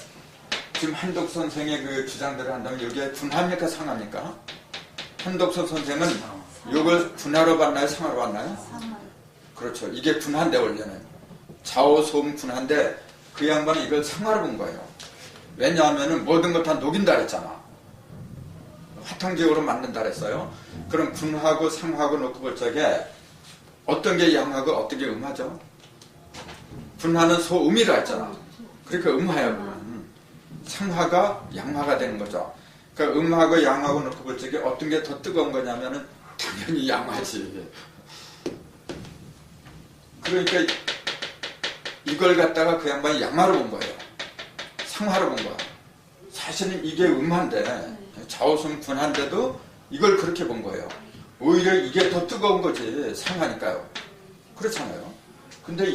지금 한덕수 선생의 그 주장대로 한다면 이게 분화입니까 상합니까? 한덕수 선생은 이걸 분화로 봤나요 상하로 봤나요? 그렇죠. 이게 분화인데 원래는 좌우소음 분화인데 그 양반은 이걸 상하로 본 거예요. 왜냐하면 모든 걸 다 녹인다 그랬잖아. 화탕지옥으로 만든다 그랬어요. 그럼 분하고 상하고 놓고 볼 적에 어떤 게 양하고 어떤 게 음하죠? 분하는 소음이라 했잖아. 그러니까 음하야. 상하가 양하가 되는 거죠. 그러니까 음하고 양하고 놓고 볼 적에 어떤 게 더 뜨거운 거냐면은 당연히 양하지. 그러니까 이걸 갖다가 그 양반이 양하로 본 거예요. 상하로 본 거야. 사실은 이게 음한데 좌우승 분한데도 이걸 그렇게 본 거예요. 오히려 이게 더 뜨거운 거지 상하니까요. 그렇잖아요. 근데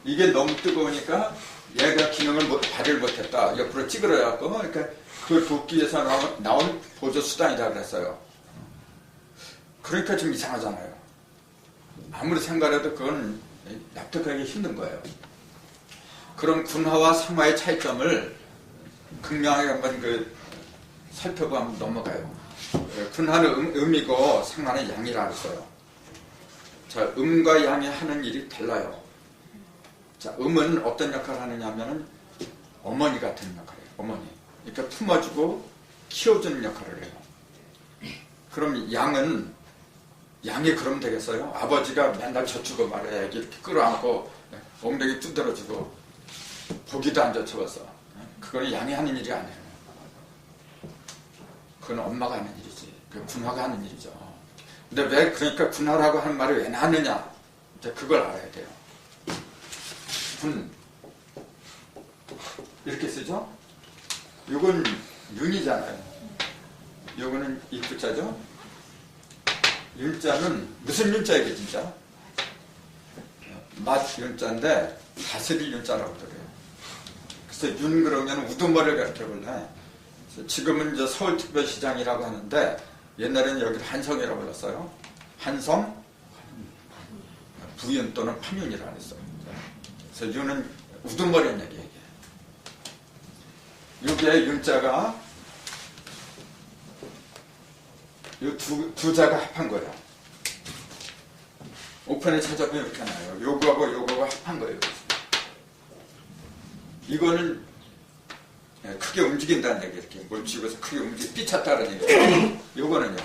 이게 너무 뜨거우니까 얘가 기능을 발휘를 못했다. 옆으로 찌그러져갖고 그러니까 그걸 돕기 위해서 나온 보조 수단이라 그랬어요. 그러니까 좀 이상하잖아요. 아무리 생각해도 그건 납득하기 힘든 거예요. 그런 군화와 상화의 차이점을 극명하게 한번 살펴보고 한번 넘어가요. 군화는 음이고 상화는 양이라 했어요. 자, 음과 양이 하는 일이 달라요. 자, 음은 어떤 역할을 하느냐 하면은 어머니 같은 역할이에요. 어머니. 그러니까 품어주고 키워주는 역할을 해요. 그럼 양이 그럼 되겠어요? 아버지가 맨날 젖주고 말해 애기 이렇게 끌어안고 엉덩이 두드려주고 보기도 안 젖혀봤어. 그거는 양이 하는 일이 아니에요. 그건 엄마가 하는 일이지. 그 군화가 하는 일이죠. 근데 왜 그러니까 군화라고 하는 말이 왜 나느냐? 이제 그걸 알아야 돼요. 군 이렇게 쓰죠? 요건 윤이잖아요. 요거는 입구자죠? 윤자는 무슨 윤자이게 진짜? 맛 윤자인데 다스릴 윤자라고 그래요. 그래서 윤 그러면 우두머리를 가르쳐볼래. 지금은 이제 서울특별시장이라고 하는데 옛날에는 여기를 한성이라고 불렀어요. 한성, 부윤 또는 판윤이라고 했어요. 그래서 윤은 우두머리는 얘기예요. 이게 윤자가 이 두 자가 합한 거예요. 오편에 찾아보면 이렇게 나와요. 요거하고 요거하고 합한 거예요. 이거는 크게 움직인다는 얘기, 이렇게 뭘 집어서 크게 삐쳤다는 얘기예요. 요거는요,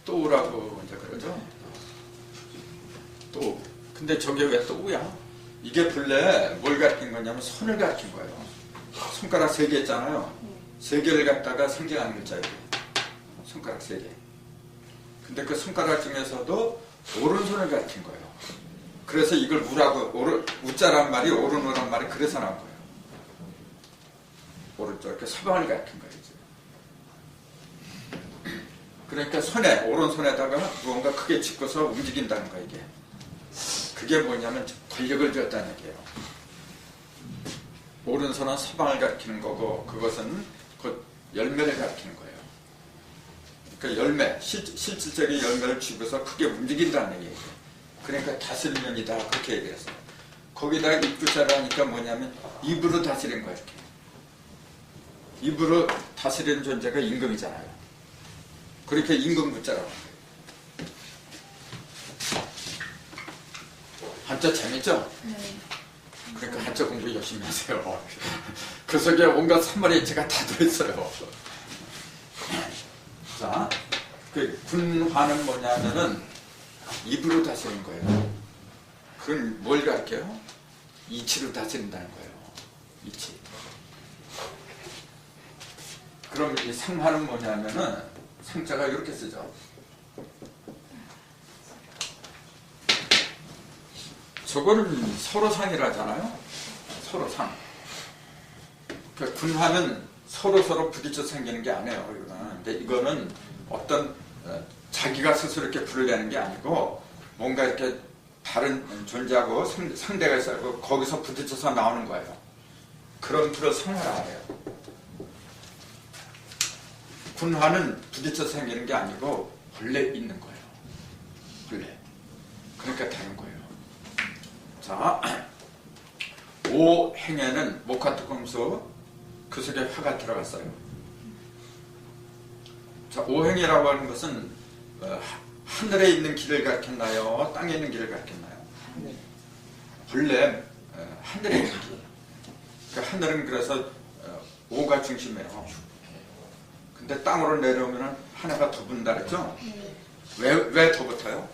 또라고 이제 그러죠. 또. 근데 저게 왜 또야? 이게 본래 뭘 가르친 거냐면 손을 가르친 거예요. 손가락 3개 있잖아요. 3개를 갖다가 상징하는 글자예요. 손가락 3개. 근데 그 손가락 중에서도 오른손을 가르친 거예요. 그래서 이걸 우라고, 우자란 말이 오른오란 말이 그래서 나온 거예요. 오른쪽, 이렇게 서방을 가르친 거예요. 그러니까 오른손에다가 무언가 크게 짚고서 움직인다는 거예요, 이게. 그게 뭐냐면 권력을 줬다는 얘기예요. 오른손은 서방을 가리키는 거고, 그것은 곧 열매를 가리키는 거예요. 그러니까 열매, 실질적인 열매를 쥐고서 크게 움직인다는 얘기예요. 그러니까 다스리면이다, 그렇게 얘기했어요. 거기다가 입구자를 하니까 뭐냐면 입으로 다스린 거예요, 이렇게. 입으로 다스리는 존재가 임금이잖아요. 그렇게 임금구자라고 합니다. 한자 재밌죠? 네. 그러니까 한자 공부 열심히 하세요. 그 속에 온갖 산머리체가 다 들어있어요. 자, 그 군화는 뭐냐면은 입으로 다스리는 거예요. 그건 뭘 가르쳐요? 이치로 다스린다는 거예요. 이치. 그럼 이 상화는 뭐냐면은 상자가 이렇게 쓰죠. 저거는 서로상이라잖아요. 서로상. 그 군화는 서로 부딪혀 생기는 게 아니에요. 근데 이거는 어떤 자기가 스스로 이렇게 불을 내는 게 아니고 뭔가 이렇게 다른 존재하고 상대가 있어요. 거기서 부딪혀서 나오는 거예요. 그런 불을 상화라 해요. 군화는 부딪혀서 생기는 게 아니고 본래 있는 거예요. 본래. 그러니까 다른 거예요. 자, 오행에는 목화특검수 그 속에 화가 들어갔어요. 자, 오행이라고 하는 것은 하늘에 있는 길을 가르쳤나요? 땅에 있는 길을 가르쳤나요? 본래 하늘에 있는 길. 그 하늘은 그래서 오가 중심이에요. 근데 땅으로 내려오면 하나가 더 붙는다 그랬죠? 왜 더 붙어요?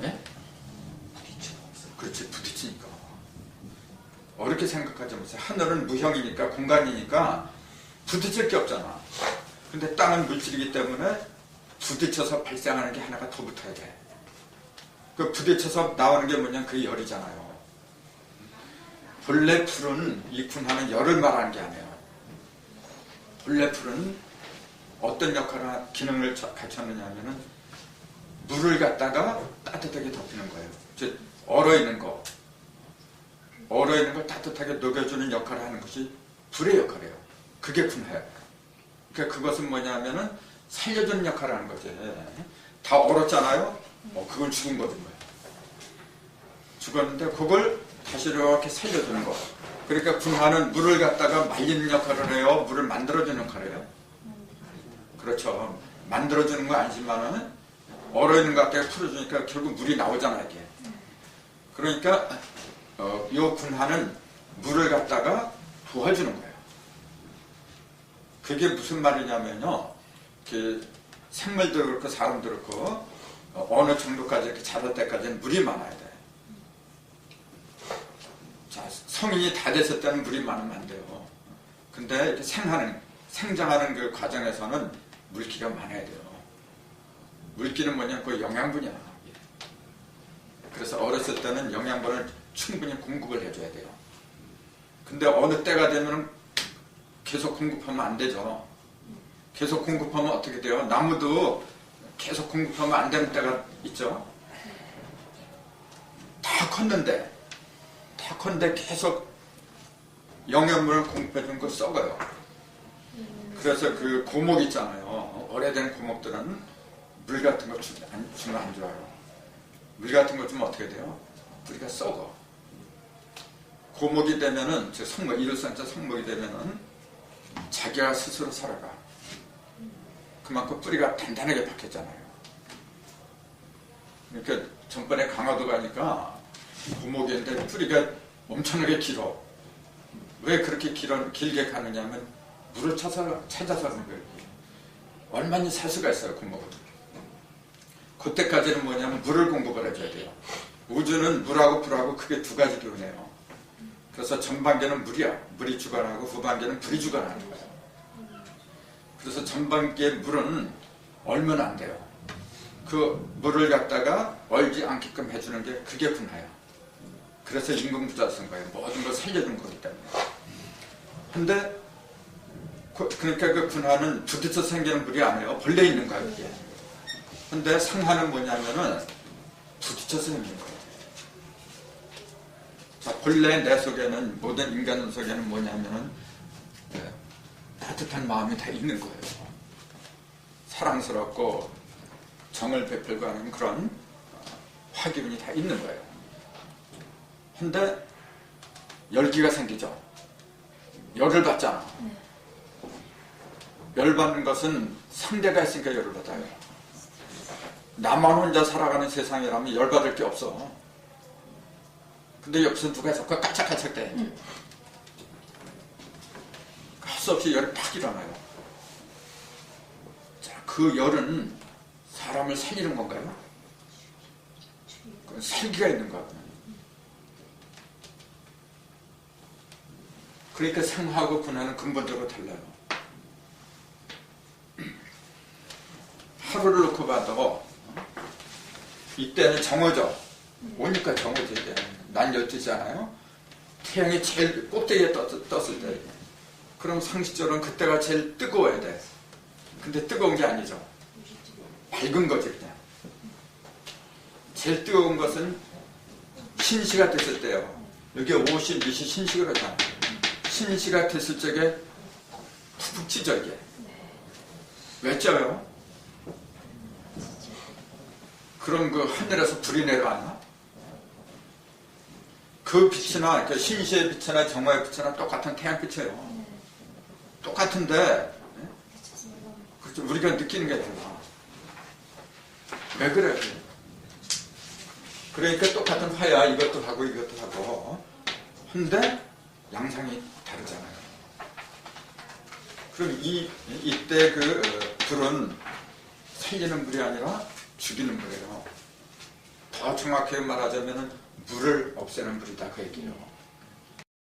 네? 그렇지, 부딪히니까. 어렵게 생각하지 마세요. 하늘은 무형이니까, 공간이니까 부딪힐 게 없잖아. 근데 땅은 물질이기 때문에 부딪혀서 발생하는 게 하나가 더 붙어야 돼. 그 부딪혀서 나오는 게 뭐냐면 그게 열이잖아요. 본래 풀은, 이 군화는 열을 말하는 게 아니에요. 본래 풀은 어떤 역할을, 기능을 갖췄느냐 하면은 물을 갖다가 따뜻하게 덮이는 거예요. 즉, 얼어있는 걸 따뜻하게 녹여주는 역할을 하는 것이 불의 역할이에요. 그게 군화예요. 그러니까 그것은 뭐냐면은 살려주는 역할을 하는 거지. 다 얼었잖아요? 그건 죽은 거든 거예요. 죽었는데 그걸 다시 이렇게 살려주는 거. 그러니까 군화는 물을 갖다가 말리는 역할을 해요? 물을 만들어주는 역할을 해요? 그렇죠. 만들어주는 거 아니지만은 얼어있는 것 같게 풀어주니까 결국 물이 나오잖아요, 이게. 그러니까 이 군화는 물을 갖다가 부어주는 거예요. 그게 무슨 말이냐면요, 그 생물도 그렇고 사람도 그렇고 어느 정도까지 이렇게 자랄 때까지는 물이 많아야 돼. 자, 성인이 다 됐을 때는 물이 많으면 안 돼요. 근데 이렇게 생장하는 그 과정에서는 물기가 많아야 돼요. 물기는 뭐냐면 그 영양분이야. 그래서 어렸을 때는 영양분을 충분히 공급을 해줘야 돼요. 근데 어느 때가 되면 계속 공급하면 안 되죠. 계속 공급하면 어떻게 돼요? 나무도 계속 공급하면 안 되는 때가 있죠. 다 컸는데 계속 영양분을 공급해준 거 썩어요. 그래서 그 고목 있잖아요. 오래된 고목들은 물 같은 거 주면 안 좋아요. 물 같은 거 주면 어떻게 돼요? 뿌리가 썩어. 고목이 되면은, 이룰산자 성목이 되면은 자기가 스스로 살아가. 그만큼 뿌리가 단단하게 박혔잖아요. 그러니까 전번에 강화도 가니까 고목인데 뿌리가 엄청나게 길어. 왜 그렇게 길게 가느냐면 물을 찾아서 가는 거예요. 얼마나 살 수가 있어요, 고목은. 그때까지는 뭐냐면 물을 공급을 해줘야 돼요. 우주는 물하고 불하고 크게 두 가지 기운이에요. 그래서 전반기는 물이 주관하고 후반기는 불이 주관하는 거예요. 그래서 전반기에 물은 얼면 안 돼요. 그 물을 갖다가 얼지 않게끔 해주는 게 그게 분화예요. 그래서 인공부자 쓴 거예요. 모든 걸 살려준 거기 때문에. 근데 그러니까 그 분화는 부딪혀 생기는 물이 아니에요. 본래 있는 거예요, 이게. 근데 상하는 뭐냐면은 부딪혀서 생기는 거예요. 자, 본래 내 속에는, 모든 인간 속에는 뭐냐면은 따뜻한 마음이 다 있는 거예요. 사랑스럽고 정을 베풀고 하는 그런 화기운이 다 있는 거예요. 근데 열기가 생기죠. 열을 받잖아. 열 받는 것은 상대가 있으니까 열을 받아요. 나만 혼자 살아가는 세상이라면 열 받을 게 없어. 근데 옆에서 누가 자꾸 까짝까짝 대. 할 수 없이 열이 팍 일어나요. 자, 그 열은 사람을 살리는 건가요? 그건 살기가 있는 거거든요. 그러니까 상하고 분화는 근본적으로 달라요. 하루를 놓고 봐도 이때는 정오죠. 오니까 정오죠. 이제 난 12시잖아요. 태양이 제일 꼭대기에 떴을 때, 그럼 상식적으로는 그때가 제일 뜨거워야 돼. 근데 뜨거운 게 아니죠. 밝은 거지 그냥. 제일 뜨거운 것은 신시가 됐을 때요. 여기 52시 신시가 그러잖아. 신시가 됐을 적에 푹푹 찌죠 이게. 왜 쪄요? 그럼 그 하늘에서 불이 내려왔나? 그 빛이나 그 신시의 빛이나 정화의 빛이나 똑같은 태양빛이에요. 똑같은데 그렇죠. 우리가 느끼는 게 달라. 왜 그래? 그러니까 똑같은 화야. 이것도 하고 이것도 하고. 근데 양상이 다르잖아요. 그럼 이때 그 불은 살리는 불이 아니라 죽이는 불이에요. 더 정확하게 말하자면 물을 없애는 불이다 그 얘기예요.